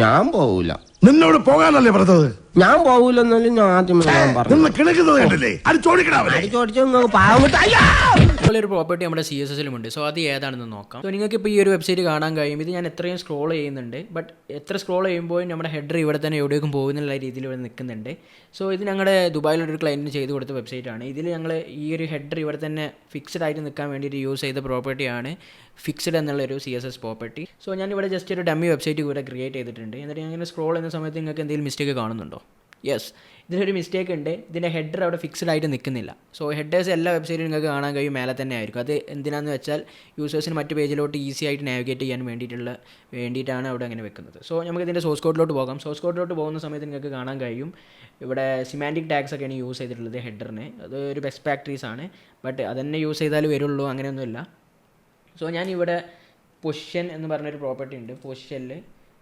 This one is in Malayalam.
ഞാൻ പോവൂല. നിന്നോട് പോകാനല്ലേ പറഞ്ഞത്? ഞാൻ പോവൂലെന്നാലും ഞാൻ ആദ്യമേ നിന്ന് കിണക്കുന്നത് കണ്ടില്ലേ? അത് ചോദിക്കണേ. ഒരു പ്രോപ്പർട്ടി നമ്മുടെ CSS ഉണ്ട്. സോ അത് ഏതാണെന്ന് നോക്കാം. സോ നിങ്ങൾക്ക് ഇപ്പോൾ ഈ ഒരു വെബ്സൈറ്റ് കാണാൻ കഴിയും. ഇത് ഞാൻ എത്രയും സ്ക്രോൾ ചെയ്യുന്നുണ്ട്. ബട്ട് എത്ര സ്ക്രോൾ ചെയ്യുമ്പോഴും നമ്മുടെ ഹെഡർ ഇവിടെ തന്നെ എവിടേക്കും പോകുന്നുള്ള രീതിയിൽ ഇവിടെ നിൽക്കുന്നുണ്ട്. സോ ഇത് ഞങ്ങളുടെ ദുബായിലൊരു ക്ലയൻറ്റിന് ചെയ്ത് കൊടുത്ത വെബ്സൈറ്റാണ്. ഇതിൽ ഞങ്ങൾ ഈ ഒരു ഹെഡർ ഇവിടെ തന്നെ ഫിക്സ്ഡ് ആയിട്ട് നിൽക്കാൻ വേണ്ടിയിട്ട് യൂസ് ചെയ്ത പ്രോപ്പർട്ടിയാണ് ഫിക്സ്ഡ് എന്നുള്ളൊരു CSS പ്രോപ്പർട്ടി. സോ ഞാനിവിടെ ജസ്റ്റ് ഒരു ഡമ്മി വെബ്സൈറ്റ് ഇവിടെ ക്രിയേറ്റ് ചെയ്തിട്ടുണ്ട്. എന്നിട്ട് ഞാൻ സ്ക്രോൾ ചെയ്യുന്ന സമയത്ത് നിങ്ങൾക്ക് എന്തെങ്കിലും മിസ്റ്റേക്ക് കാണുന്നുണ്ടോ? യെസ്, ഇതിനൊരു മിസ്റ്റേക്ക് ഉണ്ട്. ഇതിൻ്റെ ഹെഡർ അവിടെ ഫിക്സ്ഡ് ആയിട്ട് നിൽക്കുന്നില്ല. സോ ഹെഡേഴ്സ് എല്ലാ വെബ്സൈറ്റിലും നിങ്ങൾക്ക് കാണാൻ കഴിയും മേലെ തന്നെ ആയിരിക്കും. അത് എന്തിനാന്ന് വെച്ചാൽ യൂസേഴ്സിന് മറ്റ് പേജിലോട്ട് ഈസി ആയിട്ട് നാവിഗേറ്റ് ചെയ്യാൻ വേണ്ടിയിട്ടാണ് അവിടെ അങ്ങനെ വെക്കുന്നത്. സോ നമുക്ക് ഇതിൻ്റെ സോഴ്സ് കോഡിലോട്ട് പോകാം. സോഴ്സ് കോഡിലോട്ട് പോകുന്ന സമയത്ത് നിങ്ങൾക്ക് കാണാൻ കഴിയും ഇവിടെ സിമാൻറ്റിക് ടാഗ്സ് ഒക്കെയാണ് യൂസ് ചെയ്തിട്ടുള്ളത് ഹെഡറിന്. അത് ഒരു ബെസ്റ്റ് പ്രാക്ടീസ് ആണ്. ബട്ട് അതന്നെ യൂസ് ചെയ്താൽ വരുള്ളൂ, അങ്ങനെയൊന്നുമില്ല. സോ ഞാനിവിടെ പൊസിഷൻ എന്ന് പറഞ്ഞൊരു പ്രോപ്പർട്ടി ഉണ്ട്. പൊസിഷനിൽ